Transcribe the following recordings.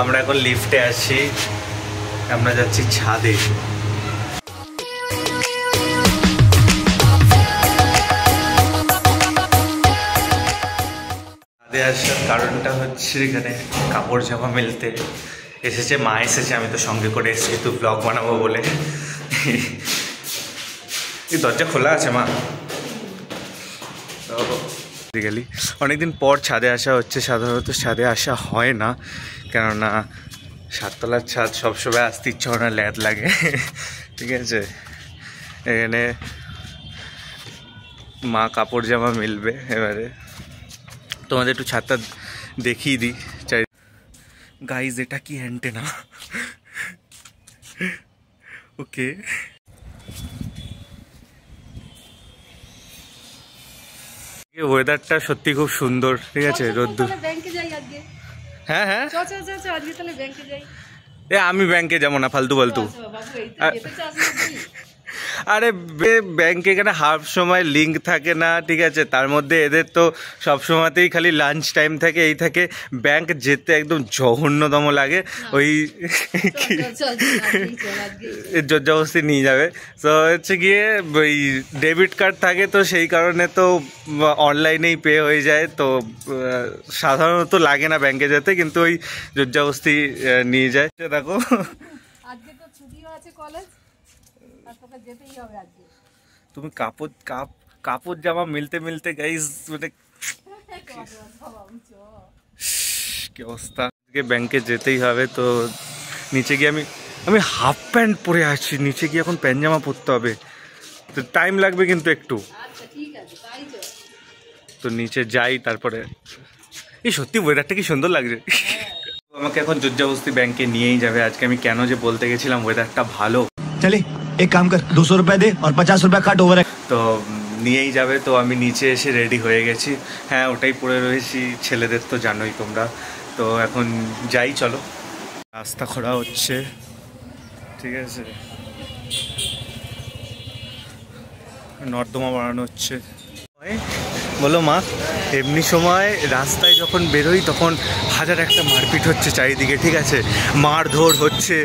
আমরা এখন লিফটে আছি, আমরা যাচ্ছি ছাদে। ছাদে আসার কারণটা হচ্ছে এখানে কাপড় জামা মেলতে এসেছে, মা এসেছে, আমি তো সঙ্গে করে এসেছি তো ব্লগ বানাবো বলে। এই দরজা খোলা আছে মা? তো গেলি অনেকদিন পর ছাদে আসা হচ্ছে, সাধারণত ছাদে আসা হয় না, কেননা সাততলার ছাদ সবসময় আসতে ইচ্ছা হয় না, ল্যাদ লাগে। ঠিক আছে, এখানে মা কাপড় জামা মিলবে। এবারে তোমাদের একটু ছাদটা দেখিয়ে দিই। চাই গাইজ, এটা কি অ্যান্টেনা? ওকে, ওয়েদারটা সত্যি খুব সুন্দর। ঠিক আছে, রোদ্দুর। হ্যাঁ হ্যাঁ, আমি ব্যাংকে যাবো না ফালতু ফালতু। আরে ব্যাংকে এখানে হাফ সময় লিঙ্ক থাকে না, ঠিক আছে, তার মধ্যে এদের তো সব সময়তেই খালি লাঞ্চ টাইম থাকে, এই থাকে। ব্যাংক যেতে একদম জঘন্যতম লাগে, ওই জোরজবস্তি নিয়ে যাবে। তো হচ্ছে গিয়ে ওই ডেবিট কার্ড থাকে, তো সেই কারণে তো অনলাইনেই পে হয়ে যায়, তো সাধারণত লাগে না ব্যাংকে যেতে, কিন্তু ওই জোরজবস্তি নিয়ে যায়। দেখো তুমি কাপড় জামা মিলতে মিলতে গাইস মানে কি অবস্থা। ব্যাংকে যেতেই হবে, তো নিচে গিয়ে আমি হাফ প্যান্ট পরে আছি, নিচে গিয়ে এখন প্যান্ট জামা পরতে হবে, তো টাইম লাগবে কিন্তু একটু। তো নিচে যাই, তারপরে এই সত্যি ওয়েদারটা কি সুন্দর লাগছে। আমাকে এখন জোরজবস্তি ব্যাংকে নিয়েই যাবে আজকে। আমি কেন যে বলতে গেছিলাম ওয়েদারটা ভালো, চলে এক কাম কর 200 रुपए দে আর 50 रुपए কাট ওভার, তো নিয়েই যাবে। তো আমি নিচে এসে রেডি হয়ে গেছি, হ্যাঁ ওটাই পরে রয়েছি, ছেলেদের তো জানোই তোমরা। তো এখন যাই, চলো। রাস্তা খোঁড়া হচ্ছে, ঠিক আছে, নর্দমা বানানো হচ্ছে। বলো মা, এমনি সময় রাস্তায় যখন বেরোই তখন হাজার একটা মারপিট হচ্ছে চারিদিকে, ঠিক আছে, মারধর হচ্ছে,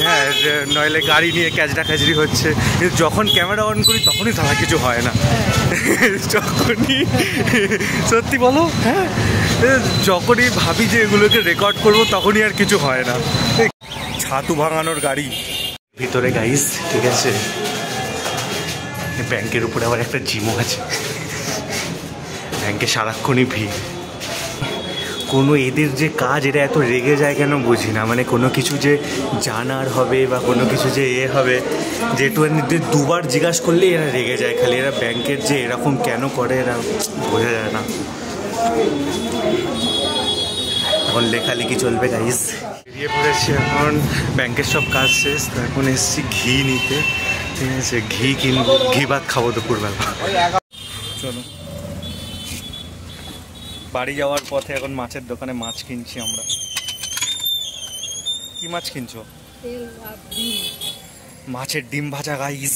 হ্যাঁ, নইলে গাড়ি নিয়ে ক্যাচড়া খ্যাচড়ি হচ্ছে। কিন্তু যখন ক্যামেরা অন করি তখনই তারা কিছু হয় না। যখনই সত্যি বলো, হ্যাঁ, যখনই ভাবি যে এগুলোকে রেকর্ড করবো তখনই আর কিছু হয় না। ছাতু ভাঙানোর গাড়ি ভিতরে গাইস, ঠিক আছে। ব্যাংকের উপরে আবার একটা জিমও আছে, ব্যাংকে সারাক্ষণই ভিড়। কোনো এদের যে কাজ, এরা এত রেগে যায় কেন বুঝি না, মানে কোনো কিছু যে জানার হবে বা কোনো কিছু যে হবে, যেটু দুবার জিজ্ঞাসা করলে এরা রেগে যায় খালি। এরা ব্যাংকের যে এরকম কেন করে এরা বোঝা যায় না। এখন লেখালেখি চলবে গাইস। বেরিয়ে পড়েছি এখন, ব্যাংকের সব কাজ শেষ, তো এখন এসেছি ঘি নিতে, ঠিক আছে, ঘি কিনবো, ঘি ভাত খাবো দুপুরবেলা। চলো, বাড়ি যাওয়ার পথে এখন মাছের দোকানে মাছ কিনছি আমরা। কি মাছ কিনছো? মাছের ডিম ভাজা গাইস।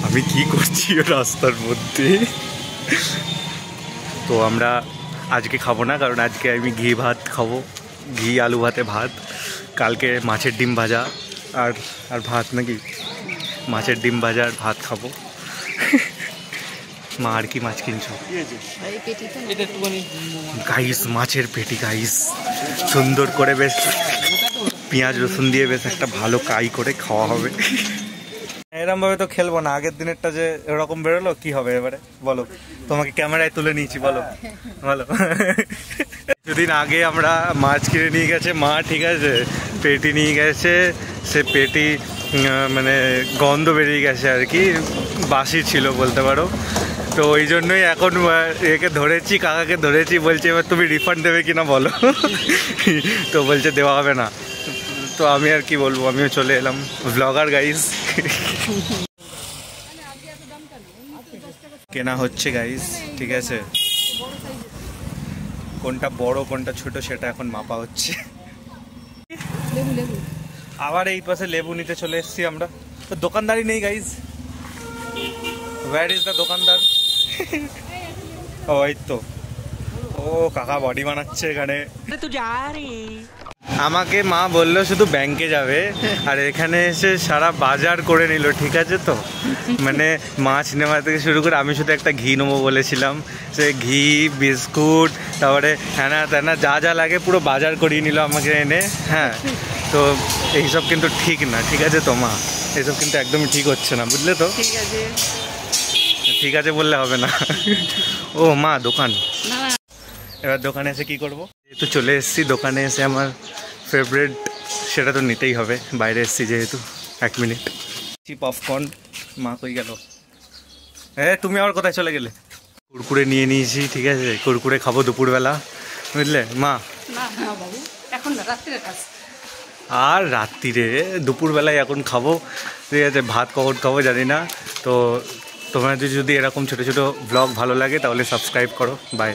আমি কি করছি রাস্তার মধ্যে? তো আমরা আজকে খাবো না, কারণ আজকে আমি ঘি ভাত খাবো, ঘি আলু ভাতে ভাত। কালকে মাছের ডিম ভাজা আর ভাত, নাকি মাছের ডিম ভাজা আর ভাত খাবো। মা আর কি মাছ কিনছো? গাইস মাছের পেটি গাইস, সুন্দর করে বেশ পেঁয়াজ রসুন দিয়ে বেশ একটা ভালো কাই করে খাওয়া হবে। এরকম ভাবে তো খেলবো না, আগের দিনেরটা যে এরকম বেরোলো কি হবে এবারে বলো? তোমাকে ক্যামেরায় তুলে নিয়েছি, বলো বলো। কিছুদিন আগে আমরা মাছ কিনে নিয়ে গেছে মা, ঠিক আছে, পেটি নিয়ে গেছে, সে পেটি মানে গন্ধ বেরিয়ে গেছে আর কি, বাসি ছিল বলতে পারো। তো ওই জন্যই এখন একে ধরেছি, কাকাকে ধরেছি, বলছে এবার তুমি রিফান্ড দেবে কিনা বলো। তো বলছে দেওয়া হবে না। তো আমি আর কি বলবো, আমিও চলে এলাম, ব্লগার গাইস। কেনা হচ্ছে গাইস, ঠিক আছে, কোনটা বড় কোনটা ছোট সেটা এখন মাপা হচ্ছে। আবার এই পাশে লেবু নিতে চলে এসেছি আমরা, তো দোকানদারই নেই গাইস। হোয়ার ইজ দ্য দোকানদার? ও এই তো, ও ও কাকা বডি বানাচ্ছে এখানে। আমাকে মা বললো শুধু ব্যাংকে যাবে, আর এখানে এসে সারা বাজার করে নিল, ঠিক আছে তো। মানে মাছ নেওয়া থেকে শুরু করে, আমি শুধু একটা ঘি নেবো বলেছিলাম, সে ঘি বিস্কুট তারপরে হ্যানা ত্যানা যা যা লাগে পুরো বাজার করিয়ে নিল আমাকে এনে। হ্যাঁ, তো এইসব কিন্তু ঠিক না, ঠিক আছে তো মা, এইসব কিন্তু একদমই ঠিক হচ্ছে না, বুঝলে তো। ঠিক আছে বললে হবে না। ও মা দোকান, এবার দোকানে এসে কি করব? যেহেতু চলে এসেছি দোকানে, এসে আমার ফেভারিট সেটা তো নিতেই হবে, বাইরে এসেছি যেহেতু। 1 মিনিট। পপকর্ন। মা কই গেল? হ্যাঁ, তুমি আবার কোথায় চলে গেলে? কুরকুরে নিয়ে নিয়েছি, ঠিক আছে, কুরকুরে খাবো দুপুরবেলা, বুঝলে মা। আর রাত্রিরে দুপুরবেলায় এখন খাবো, ঠিক আছে। ভাত কখন খাবো জানি না। তো তোমাদের যদি এরকম ছোটো ছোটো ব্লগ ভালো লাগে তাহলে সাবস্ক্রাইব করো। বাই।